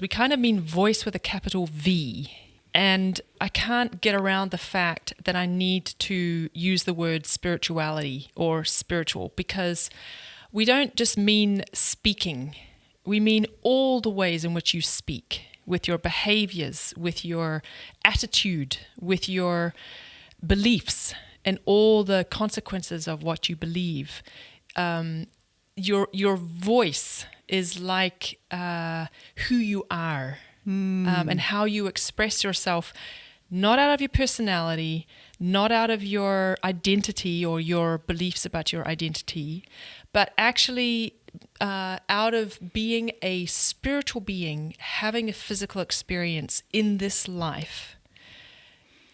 We kind of mean voice with a capital V. And I can't get around the fact that I need to use the word spirituality or spiritual, because we don't just mean speaking. We mean all the ways in which you speak, with your behaviors, with your attitude, with your beliefs, and all the consequences of what you believe. Your voice is like who you are, and how you express yourself, not out of your personality, not out of your identity or your beliefs about your identity, but actually out of being a spiritual being, having a physical experience in this life.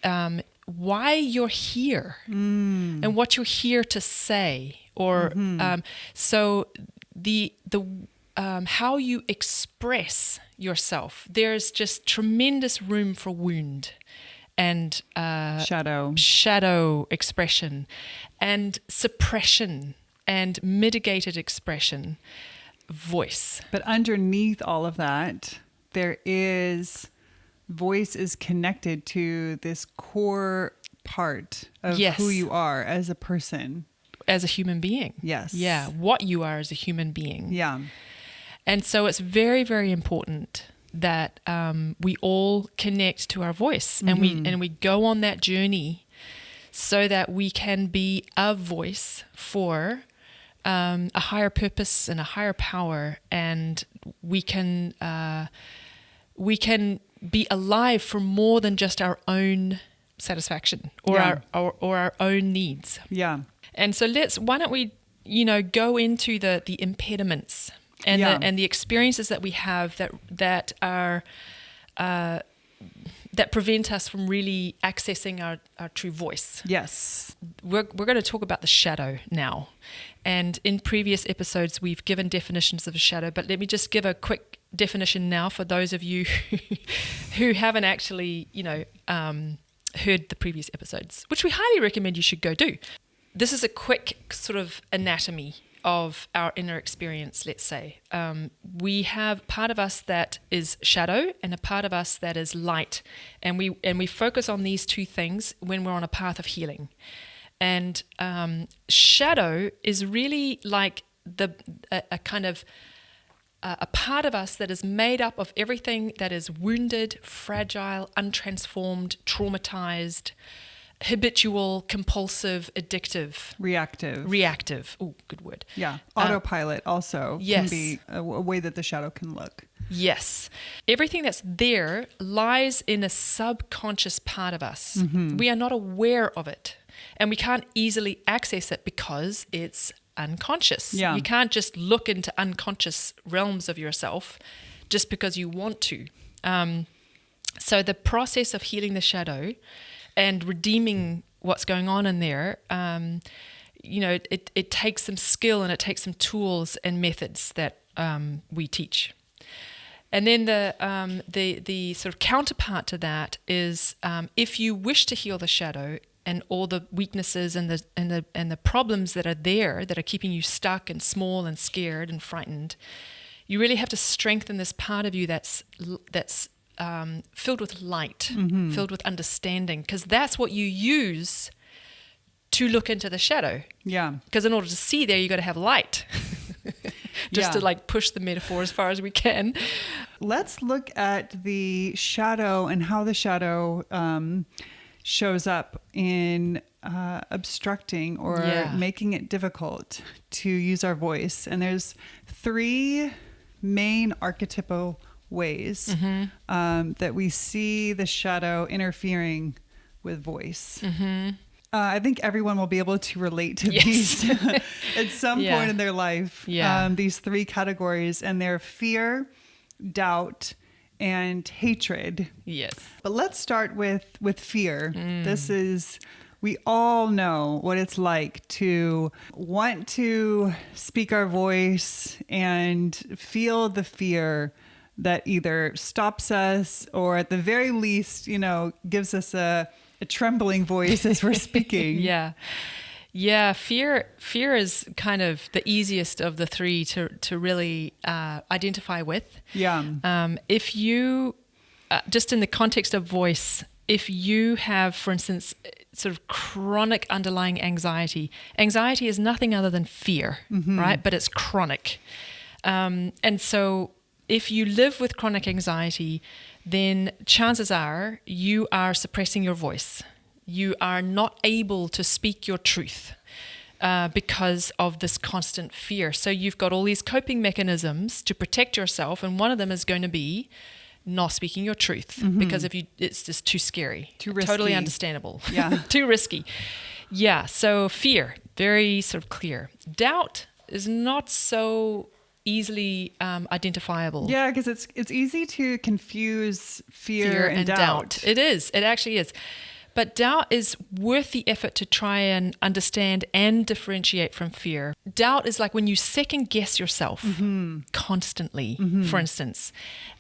Why you're here and what you're here to say, or so the how you express yourself. There's just tremendous room for wound and shadow expression and suppression and mitigated expression, voice. But underneath all of that, voice is connected to this core part of who you are as a person. As a human being. Yes. Yeah, what you are as a human being. Yeah. And so it's very, very important that we all connect to our voice, and we go on that journey so that we can be a voice for a higher purpose and a higher power, and we can be alive for more than just our own satisfaction or our own needs. Yeah. And so why don't we, go into the impediments and the experiences that we have that are that prevent us from really accessing our true voice. Yes. We're going to talk about the shadow now. And in previous episodes, we've given definitions of a shadow, but let me just give a quick definition now for those of you who haven't actually, heard the previous episodes, which we highly recommend you should go do. This is a quick sort of anatomy of our inner experience, let's say. We have part of us that is shadow and a part of us that is light. And we focus on these two things when we're on a path of healing. And shadow is really like a kind of a part of us that is made up of everything that is wounded, fragile, untransformed, traumatized, habitual, compulsive, addictive. Reactive. Oh, good word. Yeah. Autopilot also can be a way that the shadow can look. Yes. Everything that's there lies in a subconscious part of us. Mm-hmm. We are not aware of it. And we can't easily access it because it's unconscious. Yeah. You can't just look into unconscious realms of yourself just because you want to. So the process of healing the shadow and redeeming what's going on in there, it takes some skill and it takes some tools and methods that we teach. And then the sort of counterpart to that is if you wish to heal the shadow and all the weaknesses and the problems that are there that are keeping you stuck and small and scared and frightened, you really have to strengthen this part of you that's filled with light, filled with understanding, because that's what you use to look into the shadow. Yeah. Because in order to see there, you got to have light. Just to push the metaphor as far as we can. Let's look at the shadow and how the shadow shows up in obstructing or making it difficult to use our voice. And there's 3 main archetypal ways that we see the shadow interfering with voice. Mm-hmm. I think everyone will be able to relate to these at some point in their life. Yeah. These 3 categories, and they're fear, doubt, and hatred. Yes. But let's start with fear. We all know what it's like to want to speak our voice and feel the fear that either stops us or at the very least, gives us a trembling voice as we're speaking. Yeah, fear is kind of the easiest of the three to really identify with. Yeah. If you, just in the context of voice, if you have, for instance, sort of chronic underlying anxiety is nothing other than fear, right? But it's chronic. And so if you live with chronic anxiety, then chances are you are suppressing your voice. You are not able to speak your truth because of this constant fear. So you've got all these coping mechanisms to protect yourself, and one of them is going to be not speaking your truth because it's just too scary. Too risky. Totally understandable. Yeah. Too risky. Yeah. So fear, very sort of clear. Doubt is not so easily identifiable. Yeah, because it's easy to confuse fear and doubt. It is. It actually is. But doubt is worth the effort to try and understand and differentiate from fear. Doubt is like when you second guess yourself constantly, for instance.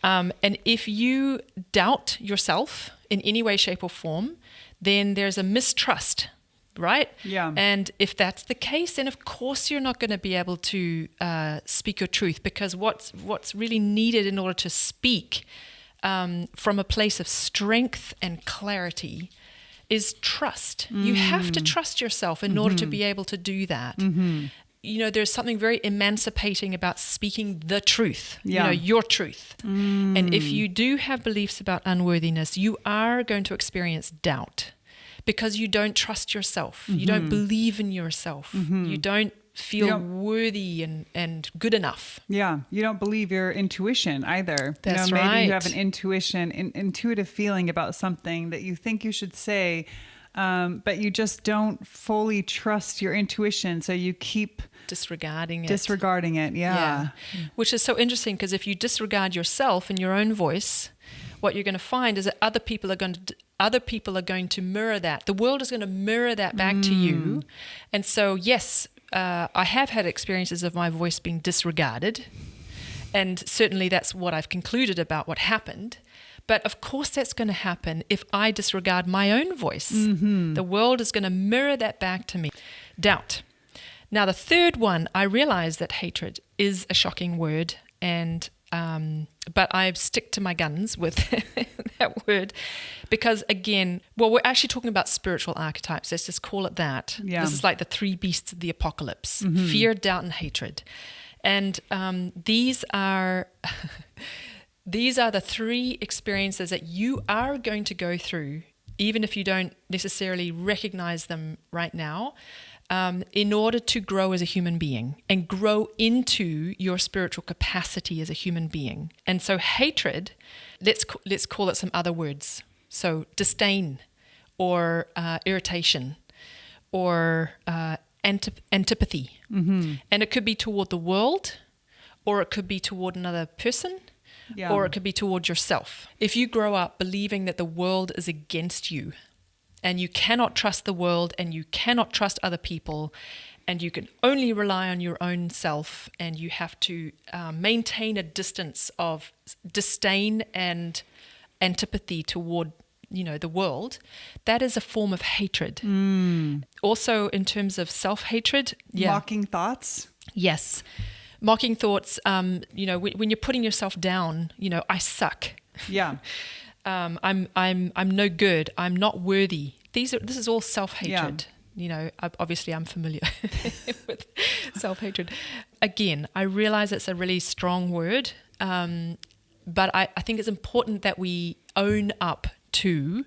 And if you doubt yourself in any way, shape, or form, then there's a mistrust, right? Yeah. And if that's the case, then of course you're not going to be able to speak your truth, because what's really needed in order to speak from a place of strength and clarity is trust. You have to trust yourself in order to be able to do that. You know, there's something very emancipating about speaking the truth, you know, your truth. And if you do have beliefs about unworthiness, you are going to experience doubt because you don't trust yourself. You don't believe in yourself. You don't feel worthy and good enough. Yeah. You don't believe your intuition either. That's maybe right. you have an intuitive feeling about something that you think you should say, but you just don't fully trust your intuition. So you keep disregarding it. Yeah. Which is so interesting, because if you disregard yourself and your own voice, what you're going to find is that other people are going to mirror that. The world is going to mirror that back to you. And so, yes, I have had experiences of my voice being disregarded, and certainly that's what I've concluded about what happened. But of course that's going to happen if I disregard my own voice. The world is going to mirror that back to me. Doubt. Now the third one, I realize that hatred is a shocking word, and but I stick to my guns with that word, because again, well, we're actually talking about spiritual archetypes. Let's just call it that. Yeah. This is like the three beasts of the apocalypse: fear, doubt, and hatred. And these are the three experiences that you are going to go through, even if you don't necessarily recognize them right now, in order to grow as a human being and grow into your spiritual capacity as a human being. And so hatred, let's call it some other words. So disdain, or irritation, or antipathy. And it could be toward the world, or it could be toward another person, or it could be toward yourself. If you grow up believing that the world is against you, and you cannot trust the world, and you cannot trust other people, and you can only rely on your own self, and you have to maintain a distance of disdain and antipathy toward, the world, that is a form of hatred. Also, in terms of self-hatred, mocking thoughts. Yes, mocking thoughts. When you're putting yourself down, I suck. Yeah. I'm no good. I'm not worthy. This is all self-hatred. Obviously I'm familiar with self-hatred. Again, I realize it's a really strong word, but I think it's important that we own up to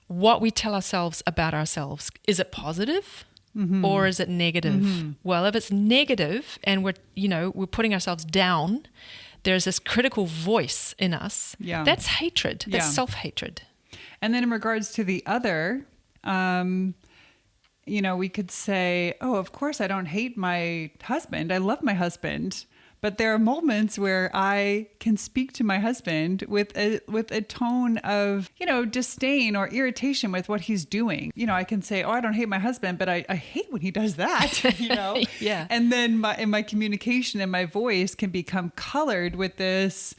what we tell ourselves about ourselves. Is it positive? Or is it negative? Well, if it's negative and we're putting ourselves down, there's this critical voice in us. Yeah. That's hatred. That's self-hatred. And then in regards to the other, we could say, oh, of course I don't hate my husband. I love my husband. But there are moments where I can speak to my husband with a tone of, disdain or irritation with what he's doing. I can say, oh, I don't hate my husband, but I hate when he does that, Yeah. And then my communication and my voice can become colored with this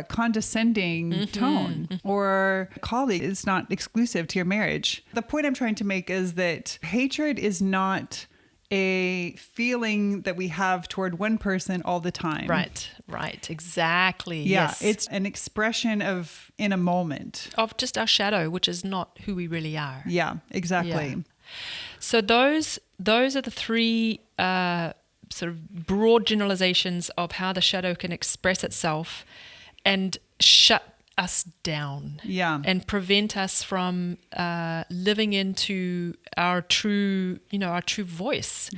condescending tone. Or colleague is not exclusive to your marriage. The point I'm trying to make is that hatred is not a feeling that we have toward one person all the time. Right. Exactly. Yeah, Yes. it's an expression of in a moment. Of just our shadow, which is not who we really are. Yeah, exactly. Yeah. So those are the three sort of broad generalizations of how the shadow can express itself and shut us down. Yeah. And prevent us from living into our true voice.